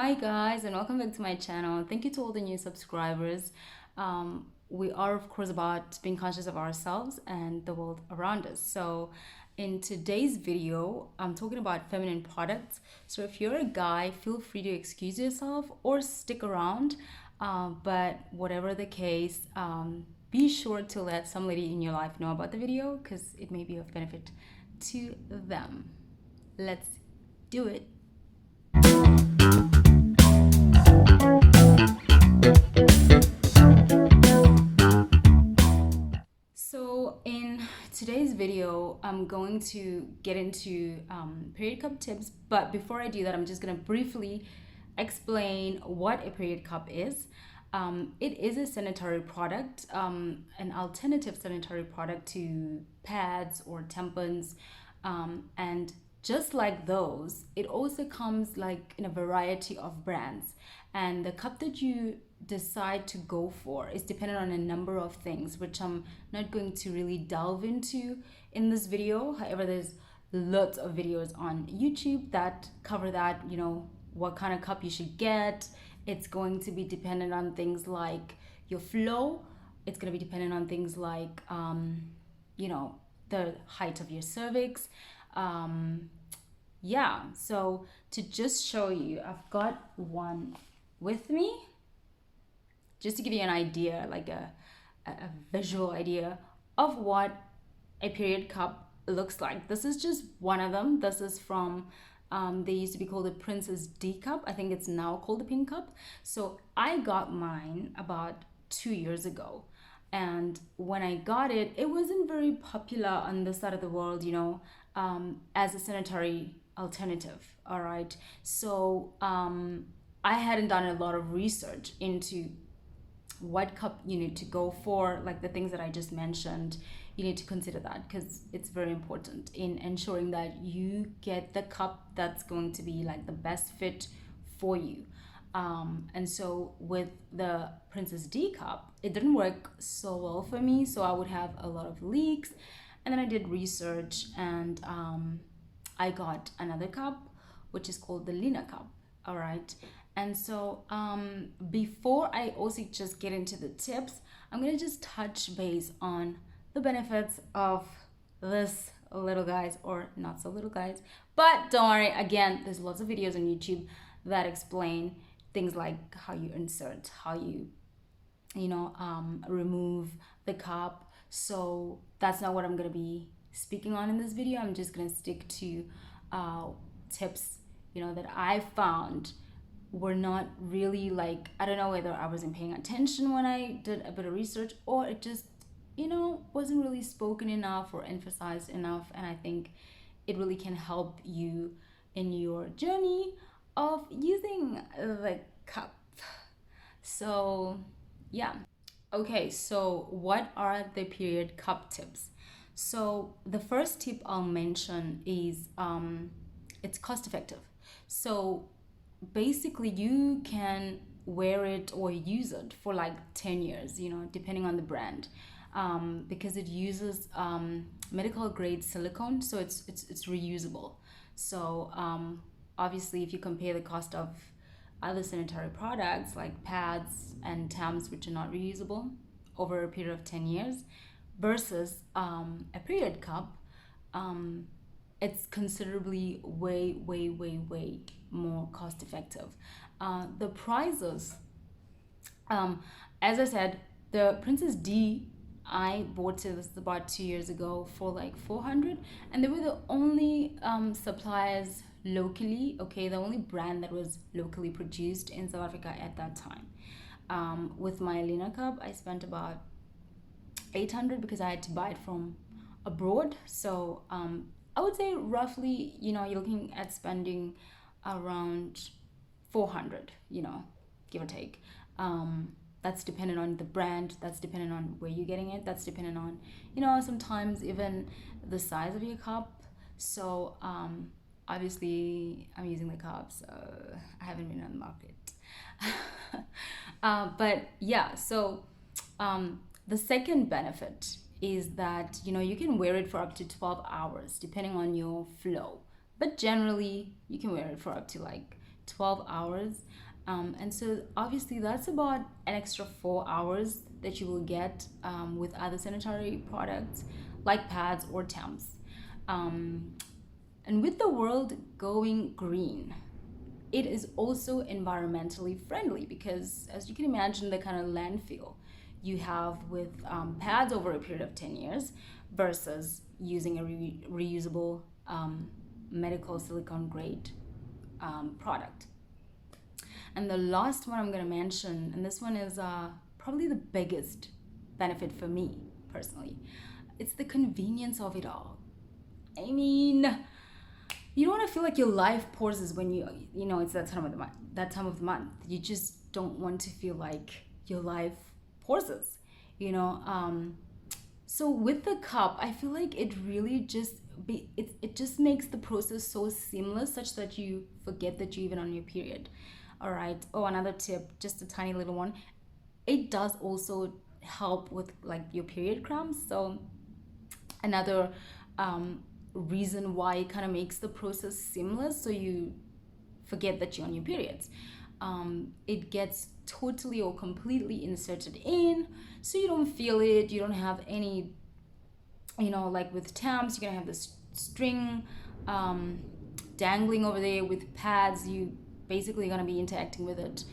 Hi guys, and welcome back to my channel. Thank you to all the new subscribers. We are of course about being conscious of ourselves and the world around us. So in today's video, I'm talking about feminine products. So if you're a guy, feel free to excuse yourself or stick around. But whatever the case, be sure to let some lady in your life know about the video because it may be of benefit to them. Let's do it. So in today's video, I'm going to get into period cup tips, but before I do that, I'm just going to briefly explain what a period cup is. It is a sanitary product, an alternative sanitary product to pads or tampons, and just like those, it also comes like in a variety of brands, and the cup that you decide to go for is dependent on a number of things, which I'm not going to really delve into in this video. However, there's lots of videos on YouTube that cover that, what kind of cup you should get. It's going to be dependent on things like your flow. It's going to be dependent on things like the height of your cervix. Yeah, so to just show you, I've got one with me just to give you an idea, like a visual idea of what a period cup looks like. This is just one of them. This is from, they used to be called the Princess D cup. I think it's now called the Pink cup. So I got mine about 2 years ago. And when I got it, it wasn't very popular on this side of the world, as a sanitary alternative. All right. So I hadn't done a lot of research into what cup you need to go for, like the things that I just mentioned. You need to consider that because it's very important in ensuring that you get the cup that's going to be like the best fit for you. And so with the Princess D cup, it didn't work so well for me, so I would have a lot of leaks. And then I did research, and I got another cup which is called the Lina cup. All right. And so before I also just get into the tips, I'm gonna just touch base on the benefits of this little guys, or not so little guys. But don't worry, again, there's lots of videos on YouTube that explain things like how you insert, how you remove the cup. So that's not what I'm gonna be speaking on in this video. I'm just gonna stick to tips that I found were not really, like, I don't know whether I wasn't paying attention when I did a bit of research, or it just wasn't really spoken enough or emphasized enough. And I think it really can help you in your journey of using the cup. So yeah. Okay, so what are the period cup tips? So the first tip I'll mention is it's cost effective. So basically you can wear it or use it for like 10 years, depending on the brand, because it uses medical grade silicone, so it's reusable. So obviously if you compare the cost of other sanitary products like pads and tams, which are not reusable, over a period of 10 years versus a period cup, it's considerably way more cost effective. The prices, as I said, the Princess D, I bought it, this is about 2 years ago, for like 400, and they were the only suppliers locally, okay, the only brand that was locally produced in South Africa at that time. With my Lina cup, I spent about 800 because I had to buy it from abroad. So I would say roughly, you're looking at spending around 400, give or take. That's dependent on the brand, that's dependent on where you're getting it, that's dependent on, sometimes even the size of your cup. So obviously I'm using the cup, so I haven't been on the market. But yeah, so the second benefit is that you can wear it for up to 12 hours depending on your flow, but generally you can wear it for up to like 12 hours. And so obviously that's about an extra 4 hours that you will get with other sanitary products like pads or tams. And with the world going green, it is also environmentally friendly because, as you can imagine, the kind of landfill you have with pads over a period of 10 years versus using a reusable medical silicone grade product. And the last one I'm going to mention, and this one is probably the biggest benefit for me personally, it's the convenience of it all. I mean, you don't want to feel like your life pauses when you know it's that time of the month. That time of the month, you just don't want to feel like your life pauses. So with the cUP, I feel like it really just it just makes the process so seamless, such that you forget that you're even on your period. All right. Oh, another tip, just a tiny little one. It does also help with like your period cramps. So another reason why it kind of makes the process seamless, so you forget that you're on your periods. It gets totally or completely inserted in, so you don't feel it. You don't have any, like with tams, you're gonna have this string dangling over there. With pads, you basically gonna be interacting with it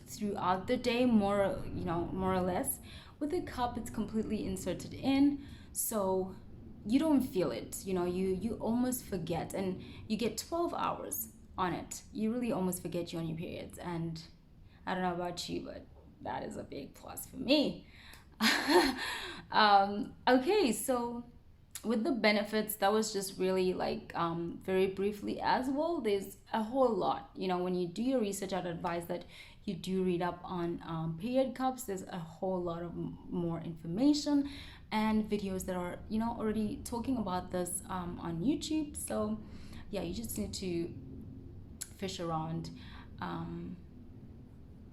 throughout the day, more or less. With the cUP, it's completely inserted in, so you don't feel it. You almost forget, and you get 12 hours on it. You really almost forget you're on your periods, and I don't know about you, but that is a big plus for me. Okay, so with the benefits, that was just really like very briefly as well. There's a whole lot. When you do your research, I'd advise that you do read up on period cups. There's a whole lot of more information and videos that are already talking about this on YouTube. So yeah, you just need to fish around.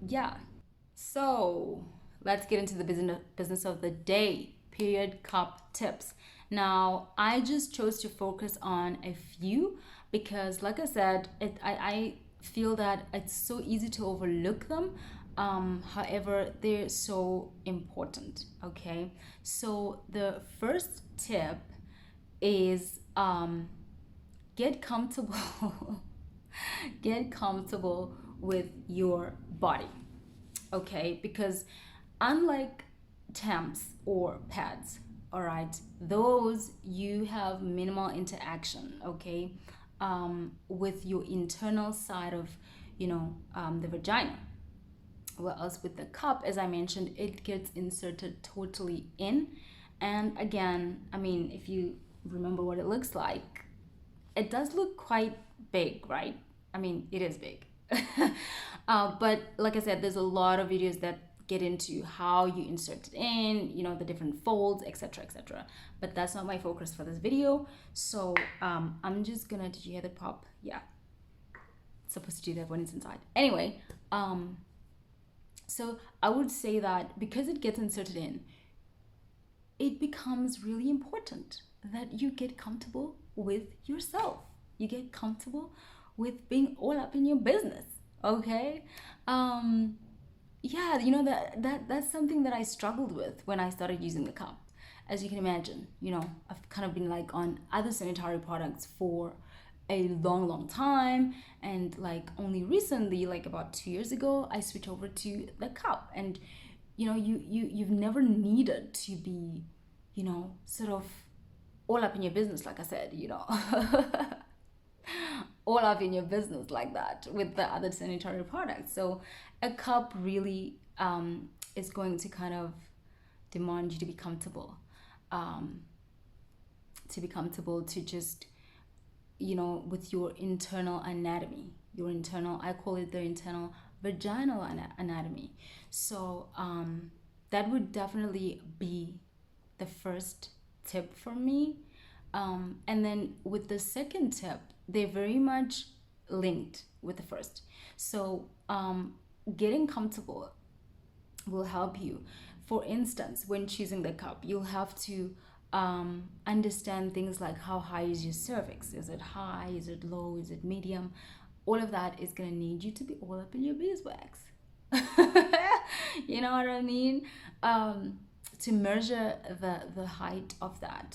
Yeah, so let's get into the business of the day. Period cup tips. Now I just chose to focus on a few because, like I said, I feel that it's so easy to overlook them. However, they're so important. Okay, so the first tip is get comfortable. Get comfortable with your body. Okay, because unlike tams or pads, all right, those you have minimal interaction, okay, with your internal side of the vagina. Whereas with the cUP, as I mentioned, it gets inserted totally in. And again, I mean, if you remember what it looks like, it does look quite big, right? I mean, it is big. But like I said, there's a lot of videos that get into how you insert it in, the different folds, etc., etc. But that's not my focus for this video. So I'm just gonna, did you hear the pop? Yeah, it's supposed to do that when it's inside. Anyway, so I would say that because it gets inserted in, it becomes really important that you get comfortable with yourself. You get comfortable with being all up in your business, okay? Yeah, that's something that I struggled with when I started using the cUP. As you can imagine, I've kind of been like on other sanitary products for a long time, and like only recently, like about 2 years ago, I switched over to the cUP. And you've never needed to be sort of all up in your business, like I said, all up in your business like that with the other sanitary products. So a cUP really is going to kind of demand you to be comfortable, to just with your internal anatomy, I call it the internal vaginal anatomy. So that would definitely be the first tip for me. And then with the second tip, they're very much linked with the first. So getting comfortable will help you. For instance, when choosing the cUP, you'll have to understand things like, how high is your cervix? Is it high? Is it low? Is it medium? all of that is going to need you to be all up in your beeswax. You know what I mean? To measure the height of that,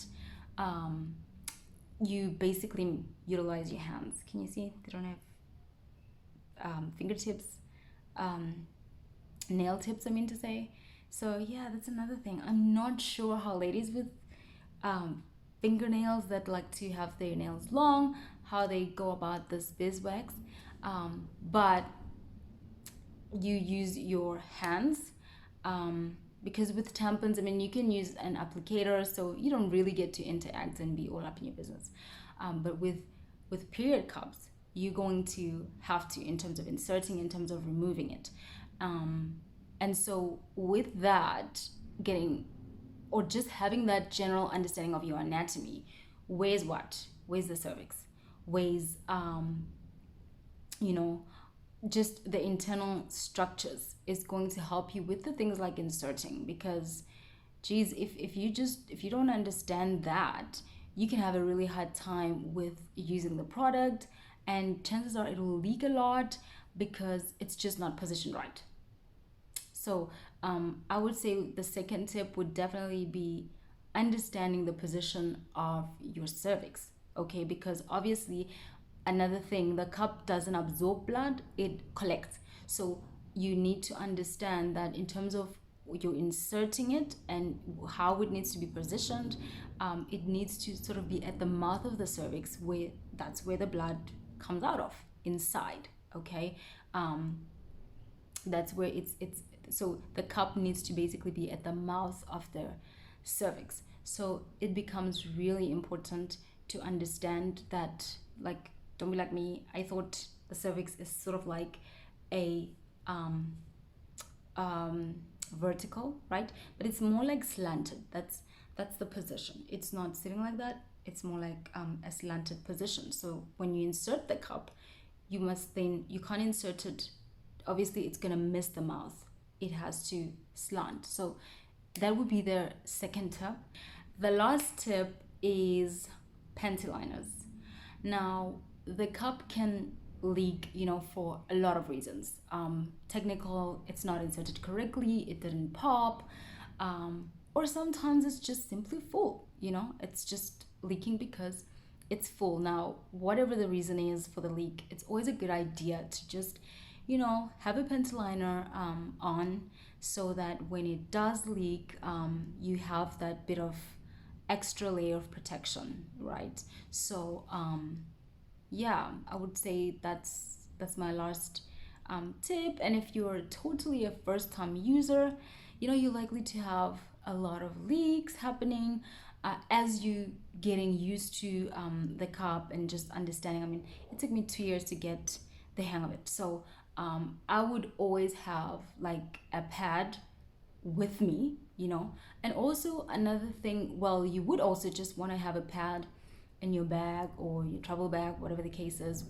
you basically utilize your hands. Can you see? They don't have fingertips, nail tips, I mean to say. So yeah, that's another thing. I'm not sure how ladies with fingernails that like to have their nails long, how they go about this beeswax, but you use your hands, because with tampons, I mean, you can use an applicator, so you don't really get to interact and be all up in your business. But with period cups, you're going to have to, in terms of inserting, in terms of removing it. And so with that, getting, or just having that general understanding of your anatomy, where's what? Where's the cervix? Where's, you know, just the internal structures is going to help you with the things like inserting. Because geez, if you don't understand that, you can have a really hard time with using the product, and chances are it will leak a lot because it's just not positioned right. So I would say the second tip would definitely be understanding the position of your cervix. Okay, because obviously, another thing, the cup doesn't absorb blood, it collects. So you need to understand that in terms of you're inserting it and how it needs to be positioned, it needs to sort of be at the mouth of the cervix, where that's where the blood comes out of, inside. Okay, that's where it's so the cup needs to basically be at the mouth of the cervix. So it becomes really important to understand that, like, don't be like me. I thought the cervix is sort of like a vertical, right? But it's more like slanted. That's the position. It's not sitting like that. It's more like a slanted position. So when you insert the cup, you can't insert it. Obviously, it's gonna miss the mouth. It has to slant. So that would be the second tip. The last tip is panty liners. Now, the cup can leak, for a lot of reasons. Technical, it's not inserted correctly, it didn't pop, or sometimes it's just simply full. It's just leaking because it's full. Now, whatever the reason is for the leak, it's always a good idea to just have a panty liner on, so that when it does leak, you have that bit of extra layer of protection, right? So yeah, I would say that's my last tip. And if you're totally a first-time user, you're likely to have a lot of leaks happening as you getting used to the cup and just understanding. I mean, it took me 2 years to get the hang of it. So I would always have like a pad with me, and also another thing, well, you would also just want to have a pad in your bag or your travel bag, whatever the case is,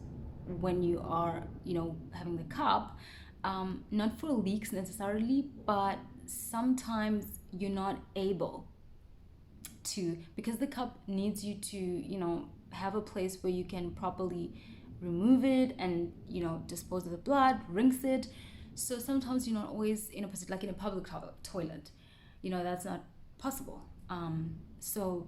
when you are, having the cup, not for leaks necessarily, but sometimes you're not able to, because the cup needs you to, have a place where you can properly remove it and, dispose of the blood, rinse it. So sometimes you're not always in a position, like in a public toilet, that's not possible. So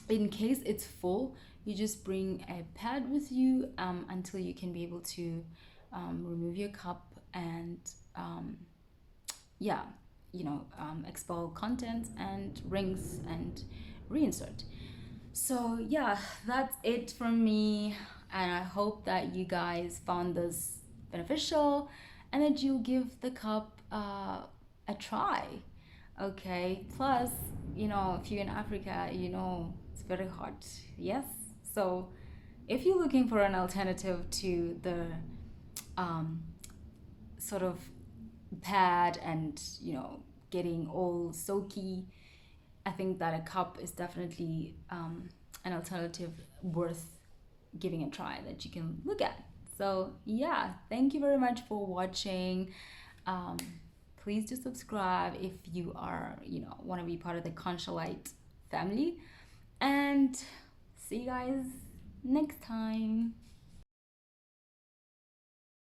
in case it's full, you just bring a pad with you until you can be able to remove your cup and expel contents and rinse and reinsert. So yeah, that's it from me, and I hope that you guys found this beneficial and that you'll give the cup a try. Okay, plus, if you're in Africa, it's very hot. Yes, so if you're looking for an alternative to the sort of pad and getting all soaky, I think that a cup is definitely an alternative worth giving a try that you can look at. So yeah, thank you very much for watching. Please do subscribe if you are, want to be part of the Consciolite family. And see you guys next time.